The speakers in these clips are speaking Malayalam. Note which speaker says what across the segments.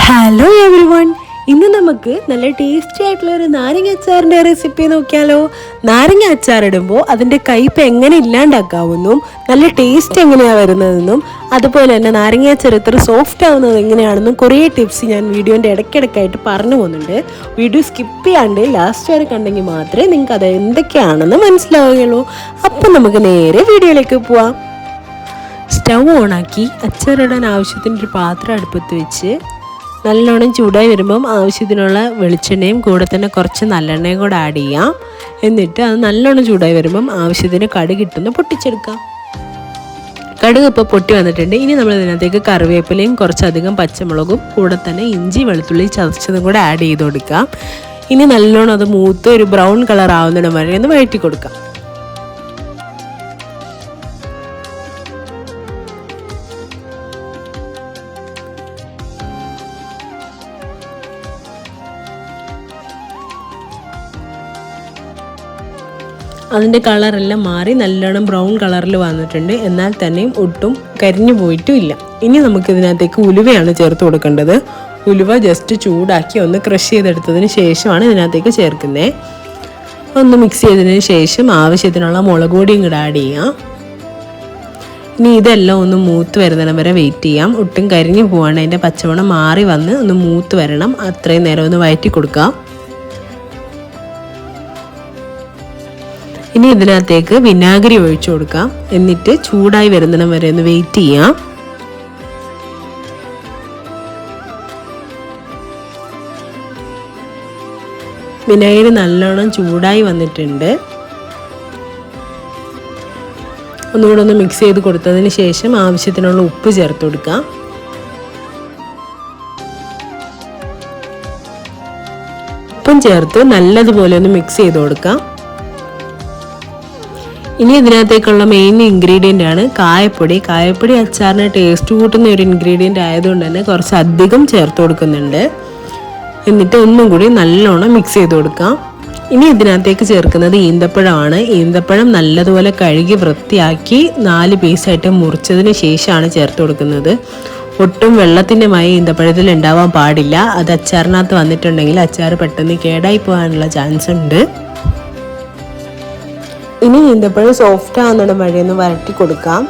Speaker 1: ഹലോ എവരിവൺ, ഇന്ന് നമുക്ക് നല്ല ടേസ്റ്റി ആയിട്ടുള്ള ഒരു നാരങ്ങ അച്ചാറിൻ്റെ റെസിപ്പി നോക്കിയാലോ. നാരങ്ങ അച്ചാർ ഇടുമ്പോൾ അതിൻ്റെ കയ്പ്പ് എങ്ങനെ ഇല്ലാണ്ടാക്കാവുന്നും നല്ല ടേസ്റ്റ് എങ്ങനെയാണ് വരുന്നതെന്നും അതുപോലെ തന്നെ നാരങ്ങ അച്ചാർ ഇത്ര സോഫ്റ്റ് ആവുന്നത് എങ്ങനെയാണെന്നും കുറേ ടിപ്സ് ഞാൻ വീഡിയോൻ്റെ ഇടയ്ക്കിടയ്ക്കായിട്ട് പറഞ്ഞു പോകുന്നുണ്ട്. വീഡിയോ സ്കിപ്പ് ചെയ്യാണ്ട് ലാസ്റ്റ് വരെ കണ്ടെങ്കിൽ മാത്രമേ നിങ്ങൾക്ക് അത് എന്തൊക്കെയാണെന്ന് മനസ്സിലാവുകയുള്ളൂ. അപ്പം നമുക്ക് നേരെ വീഡിയോയിലേക്ക് പോവാം. സ്റ്റൗ ഓണാക്കി അച്ചാറിടാൻ ആവശ്യത്തിന് ഒരു പാത്രം അടുപ്പത്ത് വെച്ച് നല്ലോണം ചൂടായി വരുമ്പം ആവശ്യത്തിനുള്ള വെളിച്ചെണ്ണയും കൂടെ തന്നെ കുറച്ച് നല്ലെണ്ണയും കൂടെ ആഡ് ചെയ്യാം. എന്നിട്ട് അത് നല്ലോണം ചൂടായി വരുമ്പം ആവശ്യത്തിന് കടുക് ഇട്ടൊന്ന് പൊട്ടിച്ചെടുക്കാം. കടുക് ഇപ്പോൾ പൊട്ടി വന്നിട്ടുണ്ട്. ഇനി നമ്മൾ ഇതിനകത്തേക്ക് കറിവേപ്പിലയും കുറച്ചധികം പച്ചമുളകും കൂടെ തന്നെ ഇഞ്ചി വെളുത്തുള്ളി ചതച്ചതും കൂടെ ആഡ് ചെയ്ത് കൊടുക്കാം. ഇനി നല്ലോണം അത് മൂത്ത് ഒരു ബ്രൗൺ കളർ ആവുന്നിടം വരെ ഒന്ന് വഴറ്റി കൊടുക്കാം. അതിൻ്റെ കളറെല്ലാം മാറി നല്ലോണം ബ്രൗൺ കളറിൽ വന്നിട്ടുണ്ട്. എന്നാൽ തന്നെയും ഒട്ടും കരിഞ്ഞു പോയിട്ടും ഇല്ല. ഇനി നമുക്കിതിനകത്തേക്ക് ഉലുവയാണ് ചേർത്ത് കൊടുക്കേണ്ടത്. ഉലുവ ജസ്റ്റ് ചൂടാക്കി ഒന്ന് ക്രഷ് ചെയ്തെടുത്തതിന് ശേഷമാണ് ഇതിനകത്തേക്ക് ചേർക്കുന്നത്. ഒന്ന് മിക്സ് ചെയ്തതിന് ശേഷം ആവശ്യത്തിനുള്ള മുളക് പൊടിയും കൂടെ ആഡ് ചെയ്യാം. ഇനി ഇതെല്ലാം ഒന്ന് മൂത്ത് വരുന്നിടം വരെ വെയിറ്റ് ചെയ്യാം. ഒട്ടും കരിഞ്ഞു പോവാണ്ട് അതിൻ്റെ പച്ചമണം മാറി വന്ന് ഒന്ന് മൂത്ത് വരണം. അത്രയും നേരം ഒന്ന് വഴറ്റി കൊടുക്കാം. ഇനി ഇതിനകത്തേക്ക് വിനാഗിരി ഒഴിച്ചു കൊടുക്കാം. എന്നിട്ട് ചൂടായി വരുന്നിടം വരെ ഒന്ന് വെയിറ്റ് ചെയ്യാം. വിനാഗിരി നല്ലോണം ചൂടായി വന്നിട്ടുണ്ട്. ഒന്നുകൂടെ ഒന്ന് മിക്സ് ചെയ്ത് കൊടുത്തതിന് ശേഷം ആവശ്യത്തിനുള്ള ഉപ്പ് ചേർത്ത് കൊടുക്കാം. ഉപ്പും ചേർത്ത് നല്ലതുപോലെ ഒന്ന് മിക്സ് ചെയ്ത് കൊടുക്കാം. ഇനി ഇതിനകത്തേക്കുള്ള മെയിൻ ഇൻഗ്രീഡിയൻ്റ് ആണ് കായപ്പൊടി. കായപ്പൊടി അച്ചാറിന് ടേസ്റ്റ് കൂട്ടുന്ന ഒരു ഇൻഗ്രീഡിയൻ്റ് ആയതുകൊണ്ട് തന്നെ കുറച്ച് അധികം ചേർത്ത് കൊടുക്കുന്നുണ്ട്. എന്നിട്ട് ഒന്നും കൂടി നല്ലോണം മിക്സ് ചെയ്ത് കൊടുക്കാം. ഇനി ഇതിനകത്തേക്ക് ചേർക്കുന്നത് ഈന്തപ്പഴമാണ്. ഈന്തപ്പഴം നല്ലതുപോലെ കഴുകി വൃത്തിയാക്കി 4 പീസായിട്ട് മുറിച്ചതിന് ശേഷമാണ് ചേർത്ത് കൊടുക്കുന്നത്. ഒട്ടും വെള്ളത്തിൻ്റെ മയം ഈന്തപ്പഴത്തിൽ ഉണ്ടാവാൻ പാടില്ല. അത് അച്ചാറിനകത്ത് വന്നിട്ടുണ്ടെങ്കിൽ അച്ചാർ പെട്ടെന്ന് കേടായി പോകാനുള്ള ചാൻസ് ഉണ്ട്. ഇനി ഈന്തപ്പഴം സോഫ്റ്റ് ആവുന്നിടം വരെ ഒന്ന് വരട്ടി കൊടുക്കാം.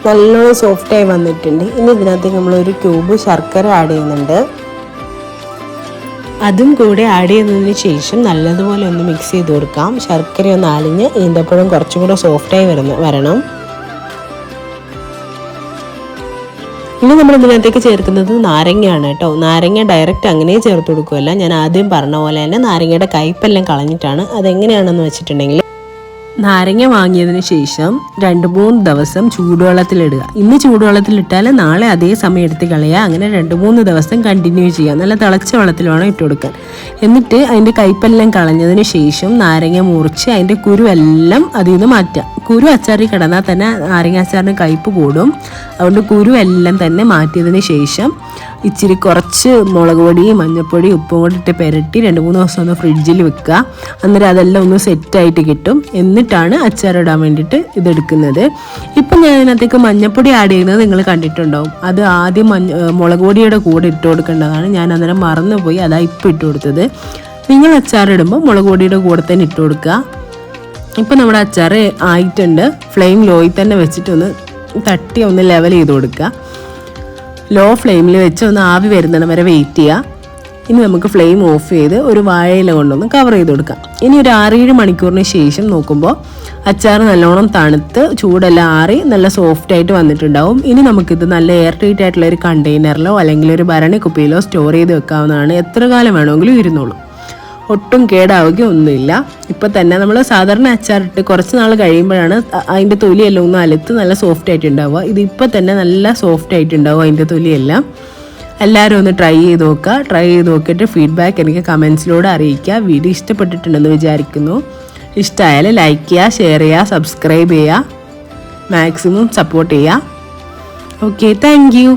Speaker 1: നല്ലോണം സോഫ്റ്റായി വന്നിട്ടുണ്ട്. ഇനി ഇതിനകത്തേക്ക് നമ്മൾ ഒരു ക്യൂബ് ശർക്കര ആഡ് ചെയ്യുന്നുണ്ട്. അതും കൂടെ ആഡ് ചെയ്തതിന് ശേഷം നല്ലതുപോലെ ഒന്ന് മിക്സ് ചെയ്ത് കൊടുക്കാം. ശർക്കര ഒന്ന് അലിഞ്ഞ് ഈന്തപ്പഴം കുറച്ചും കൂടെ സോഫ്റ്റായി വരണം. ഇനി നമ്മൾ ഇതിനകത്തേക്ക് ചേർക്കുന്നത് നാരങ്ങയാണ് കേട്ടോ. നാരങ്ങ ഡയറക്റ്റ് അങ്ങനെ ചേർത്ത് കൊടുക്കുകയല്ല. ഞാൻ ആദ്യം പറഞ്ഞ പോലെ തന്നെ നാരങ്ങയുടെ കയ്പ്പെല്ലാം കളഞ്ഞിട്ടാണ്. അതെങ്ങനെയാണെന്ന് വെച്ചിട്ടുണ്ടെങ്കിൽ നാരങ്ങ വാങ്ങിയതിന് ശേഷം 2-3 ദിവസം ചൂടുവെള്ളത്തിലിടുക. ഇന്ന് ചൂടുവെള്ളത്തിലിട്ടാൽ നാളെ അതേ സമയം എടുത്ത് കളയുക. അങ്ങനെ 2-3 ദിവസം കണ്ടിന്യൂ ചെയ്യുക. നല്ല തിളച്ച വെള്ളത്തിൽ വേണം ഇട്ട് കൊടുക്കാൻ. എന്നിട്ട് അതിൻ്റെ കയ്പ്പെല്ലാം കളഞ്ഞതിന് ശേഷം നാരങ്ങ മുറിച്ച് അതിൻ്റെ കുരുവെല്ലാം അതിൽ നിന്ന് മാറ്റുക. കുരു അച്ചാറിൽ കിടന്നാൽ തന്നെ നാരങ്ങ അച്ചാറിന് കയ്പ്പ് കൂടും. അതുകൊണ്ട് കുരുവെല്ലാം തന്നെ മാറ്റിയതിന് ശേഷം ഇച്ചിരി കുറച്ച് മുളക് പൊടി മഞ്ഞൾപ്പൊടി ഉപ്പും കൂടി ഇട്ട് പുരട്ടി 2-3 ദിവസം ഒന്ന് ഫ്രിഡ്ജിൽ വെക്കുക. അന്നേരം അതെല്ലാം ഒന്ന് സെറ്റായിട്ട് കിട്ടും. എന്നിട്ടാണ് അച്ചാറിടാൻ വേണ്ടിയിട്ട് ഇതെടുക്കുന്നത്. ഇപ്പം ഞാൻ ഇതിനകത്തേക്ക് മഞ്ഞൾപ്പൊടി ആഡ് ചെയ്യുന്നത് നിങ്ങൾ കണ്ടിട്ടുണ്ടാവും. അത് ആദ്യം മുളക് പൊടിയുടെ കൂടെ ഇട്ട് കൊടുക്കേണ്ടതാണ്. ഞാൻ അന്നേരം മറന്നുപോയി, അതാ ഇപ്പം ഇട്ട് കൊടുത്തത്. നിങ്ങൾ അച്ചാറിടുമ്പോൾ മുളക് പൊടിയുടെ കൂടെ തന്നെ ഇട്ട് കൊടുക്കുക. ഇപ്പം നമ്മുടെ അച്ചാർ ആയിട്ടുണ്ട്. ഫ്ലെയിം ലോയിൽ തന്നെ വെച്ചിട്ടൊന്ന് തട്ടി ഒന്ന് ലെവൽ ചെയ്ത് കൊടുക്കുക. ലോ ഫ്ലെയിമിൽ വെച്ച് ഒന്ന് ആവി വരുന്നിടം വരെ വെയിറ്റ് ചെയ്യുക. ഇനി നമുക്ക് ഫ്ലെയിം ഓഫ് ചെയ്ത് ഒരു വാഴയില കൊണ്ടൊന്ന് കവർ ചെയ്ത് കൊടുക്കാം. ഇനി ഒരു 6-7 മണിക്കൂറിന് ശേഷം നോക്കുമ്പോൾ അച്ചാർ നല്ലോണം തണുത്ത് ചൂടെല്ലാം ആറി നല്ല സോഫ്റ്റായിട്ട് വന്നിട്ടുണ്ടാവും. ഇനി നമുക്കിത് നല്ല എയർ ടൈറ്റ് ആയിട്ടുള്ള ഒരു കണ്ടെയ്നറിലോ അല്ലെങ്കിൽ ഒരു ഭരണി കുപ്പിയിലോ സ്റ്റോർ ചെയ്ത് വെക്കാവുന്നതാണ്. എത്ര കാലം വേണമെങ്കിലും ഇരുന്നോളൂ. ഒട്ടും കേടാവുകയൊന്നുമില്ല. ഇപ്പം തന്നെ നമ്മൾ സാധാരണ അച്ചാറിട്ട് കുറച്ച് നാൾ കഴിയുമ്പോഴാണ് അതിൻ്റെ തൊലിയെല്ലാം ഒന്ന് അലുത്ത് നല്ല സോഫ്റ്റ് ആയിട്ടുണ്ടാവുക. ഇതിപ്പോൾ തന്നെ നല്ല സോഫ്റ്റ് ആയിട്ടുണ്ടാവും അതിൻ്റെ തൊലിയെല്ലാം. എല്ലാവരും ഒന്ന് ട്രൈ ചെയ്ത് നോക്കുക. ട്രൈ ചെയ്ത് നോക്കിയിട്ട് ഫീഡ്ബാക്ക് എനിക്ക് കമൻസിലൂടെ അറിയിക്കുക. വീഡിയോ ഇഷ്ടപ്പെട്ടിട്ടുണ്ടെന്ന് വിചാരിക്കുന്നു. ഇഷ്ടമായാൽ ലൈക്ക് ചെയ്യുക, ഷെയർ ചെയ്യുക, സബ്സ്ക്രൈബ് ചെയ്യുക, മാക്സിമം സപ്പോർട്ട് ചെയ്യുക. Okay, thank you.